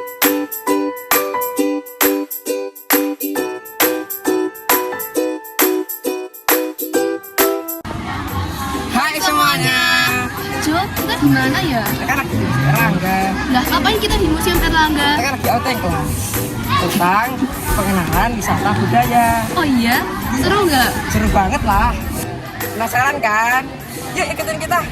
Hai semuanya. Jo, kita di mana ya? Kita kan lagi di Airlangga. Lah, ngapain kita di Museum Airlangga? Kita kan lagi outing kelas tentang pengenalan wisata budaya. Oh iya? Seru nggak? Seru banget lah. Penasaran kan? Yuk ikutin kita.